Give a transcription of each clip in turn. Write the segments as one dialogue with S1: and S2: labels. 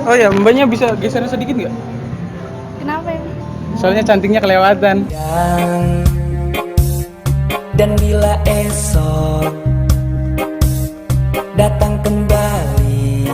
S1: Oh ya, mbaknya bisa geser sedikit nggak?
S2: Kenapa ya?
S1: Soalnya cantiknya kelewatan.
S3: Dan bila esok datang kembali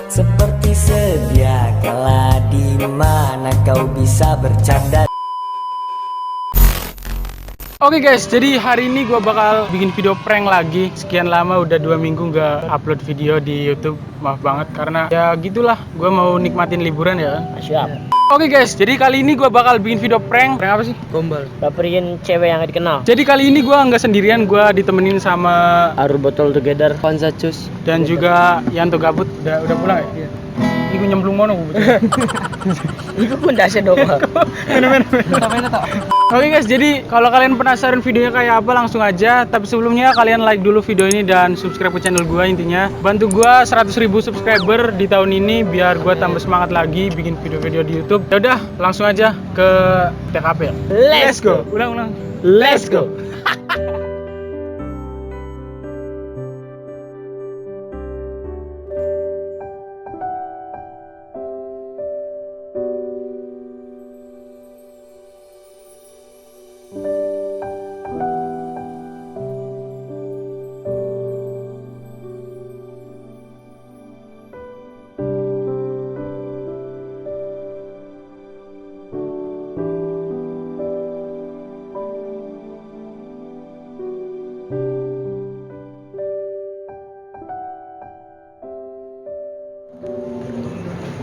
S3: seperti sedia kala, di mana kau bisa bercanda.
S1: Oke guys, jadi hari ini gue bakal bikin video prank lagi. Sekian lama udah 2 minggu nggak upload video di YouTube. Maaf banget karena ya gitulah, gue mau nikmatin liburan ya.
S4: Siap.
S1: Oke guys, jadi kali ini gue bakal bikin video prank. Prank apa sih?
S4: Gombal. Baperin cewek yang gak dikenal.
S1: Jadi kali ini gue nggak sendirian, gue ditemenin sama
S4: Aru botol together. Panza cus.
S1: dan juga Yanto Gabut. Udah pulang ya? Iya. Iku nyemplung mono gue.
S4: Iku pun dasar dong.
S1: Oke guys, jadi kalau kalian penasaran videonya kayak apa langsung aja. Tapi sebelumnya kalian like dulu video ini dan subscribe ke channel gue intinya. Bantu gue 100.000 subscriber di tahun ini biar gue tambah semangat lagi bikin video-video di YouTube. Ya udah, langsung aja ke TKP ya.
S4: Let's go.
S1: Ulang.
S4: Let's go.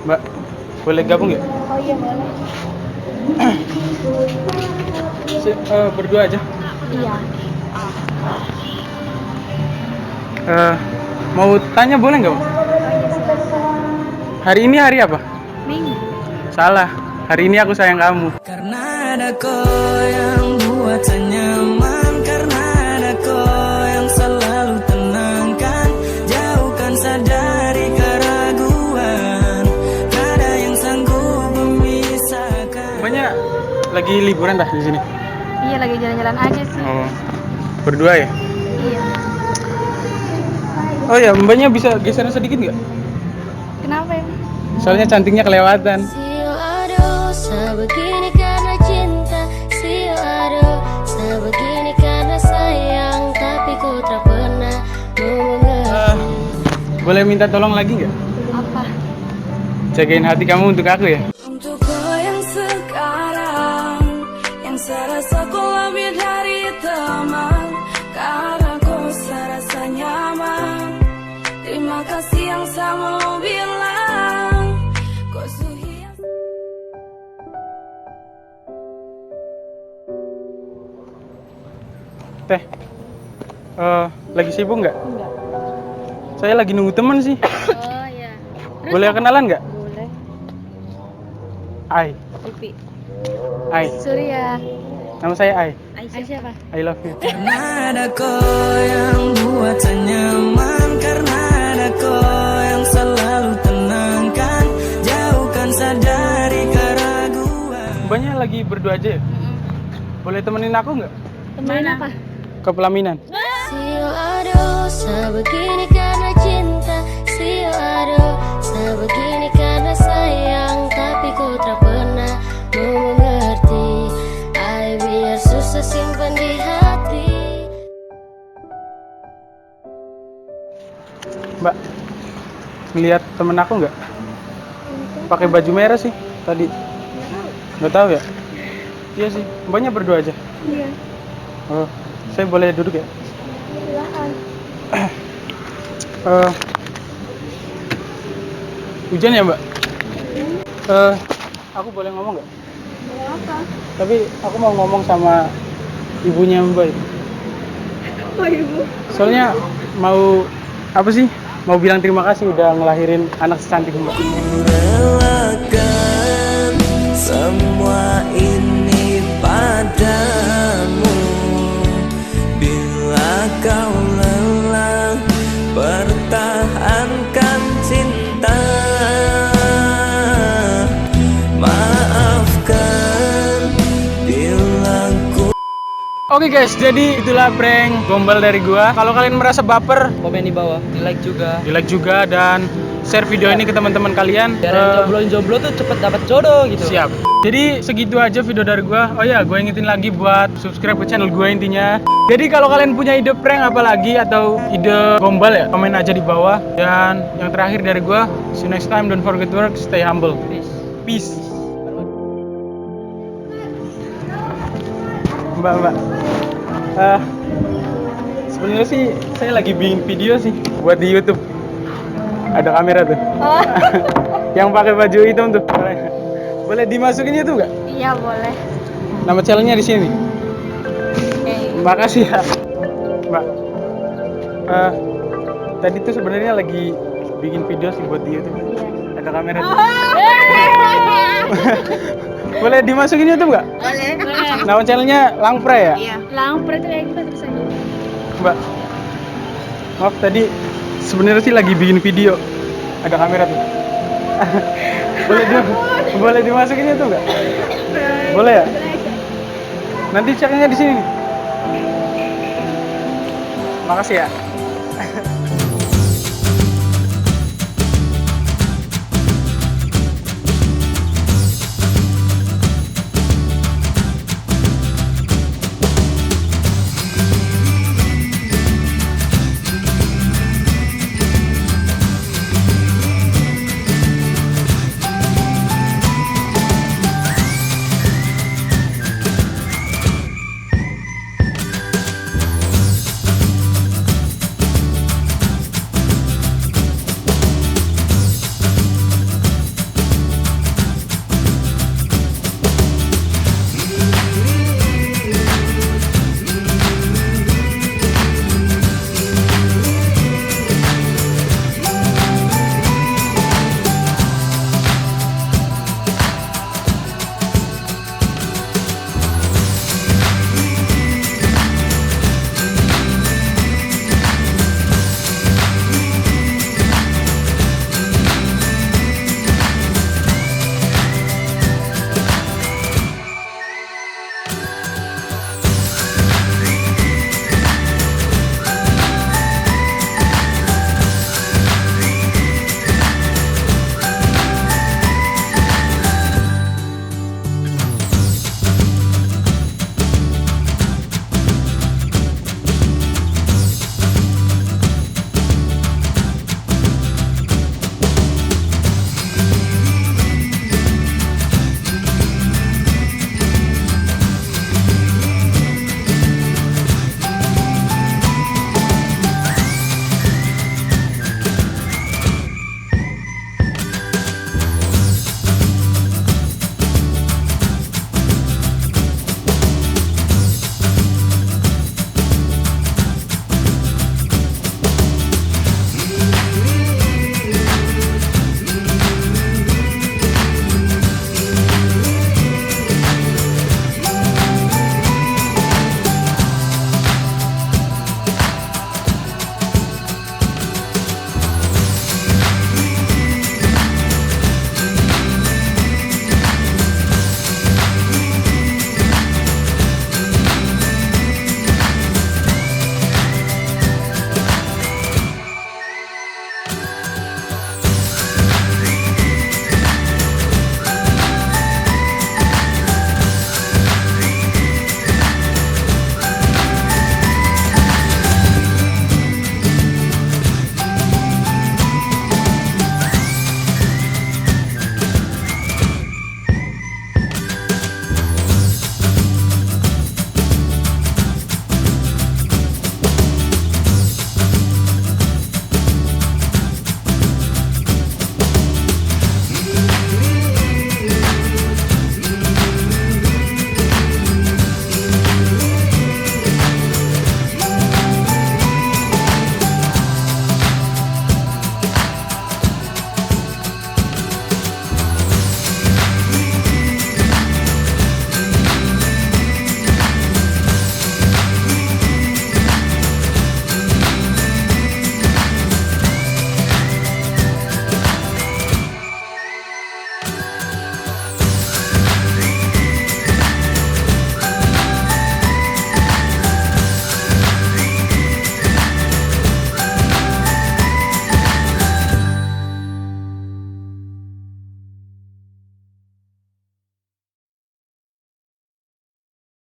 S1: Mbak, boleh gabung ya?
S2: Oh iya boleh.
S1: Berdua aja.
S2: Iya.
S1: Mau tanya boleh nggak, Mbak?
S2: Oh iya silakan.
S1: Hari ini hari apa?
S2: Minggu.
S1: Salah. Hari ini aku sayang kamu.
S3: Karena ada kau yang buat saya nyaman, karena ada kau yang selalu tenangkan, jauhkan saya dari keraguan, tak ada yang sanggup memisahkan.
S1: Mbaknya lagi liburan dah di sini?
S2: Iya lagi jalan-jalan aja sih.
S1: Oh, berdua ya?
S2: Iya.
S1: Oh ya, mbaknya bisa geser sedikit nggak?
S2: Kenapa ya?
S1: Soalnya cantiknya kelewatan.
S5: Begini karena cinta, sebegini karena sayang, tapi ku tak pernah mengerti.
S1: Boleh minta tolong lagi nggak?
S2: Apa?
S1: Jagain hati kamu untuk aku ya.
S3: Untuk kau yang sekarang, yang serasa ku lebih dari teman, karena kau serasa nyaman. Terima kasih yang saya mau bilang, kau suhi.
S1: Teh, lagi sibuk nggak?
S2: Enggak.
S1: Saya lagi nunggu temen sih.
S2: Oh iya.
S1: Boleh kenalan nggak?
S2: Boleh.
S1: Ai.
S2: Ipi.
S1: Ai.
S2: Surya.
S1: Nama saya Ai.
S2: Aisyah siapa?
S1: I love you.
S3: Karena ada kau yang buat saya nyaman, karena ada kau yang selalu tenangkan, jauhkan saya dari keraguan.
S1: Mbaknya lagi berdua aja ya? Boleh temenin aku nggak?
S2: Temenin apa?
S1: Ke pelaminan.
S5: Sebegini karena cinta, sebegini karena sayang, tapi ku tak pernah mengerti. Ay, biar susah simpan di hati.
S1: Mbak, ngeliat temen aku nggak? Pakai baju merah sih tadi. Nggak tahu ya? Iya sih. Mbaknya berdua aja.
S2: Iya.
S1: Oh, saya boleh duduk ya?
S2: Silakan.
S1: Hujan ya Mbak? Aku boleh ngomong nggak?
S2: Boleh apa?
S1: Tapi aku mau ngomong sama ibunya Mbak.
S2: Oh ibu.
S1: Soalnya mau apa sih? Mau bilang terima kasih udah ngelahirin anak secantik Mbak.
S3: Relakan semua ini padamu, bila kau lelah pertahankan cinta, maafkan bila ku.
S1: Oke guys, jadi itulah prank gombal dari gua. Kalau kalian merasa baper,
S4: Komen di bawah. Di like juga.
S1: di like juga dan share video ini ke teman-teman kalian.
S4: Biar yang jomblo tuh cepet dapat jodoh gitu.
S1: Siap. Jadi segitu aja video dari gua. Oh ya, gua ingetin lagi buat subscribe ke channel gua intinya. Jadi kalau kalian punya ide prank apalagi atau ide gombal ya, komen aja di bawah. Dan yang terakhir dari gua, see you next time, don't forget to work, stay humble. Peace. Mbak. Sebenarnya sih saya lagi bikin video sih buat di YouTube. Ada kamera tuh. Yang pakai baju hitam tuh. Boleh dimasukin YouTube nggak?
S2: Iya boleh.
S1: Nama channelnya di sini. Makasih ya, Mbak. Tadi tuh sebenarnya lagi bikin video sih buat di YouTube. Ada kamera tuh. Boleh dimasukin YouTube nggak?
S2: Boleh.
S1: Nama channelnya Langpre ya?
S2: Iya. Langsung itu kayak kita terus aja.
S1: Mbak, maaf tadi sebenarnya sih lagi bikin video. Ada kamera tuh. Boleh dimasukin YouTube nggak? Boleh ya? Nanti ceknya di sini. Makasih ya.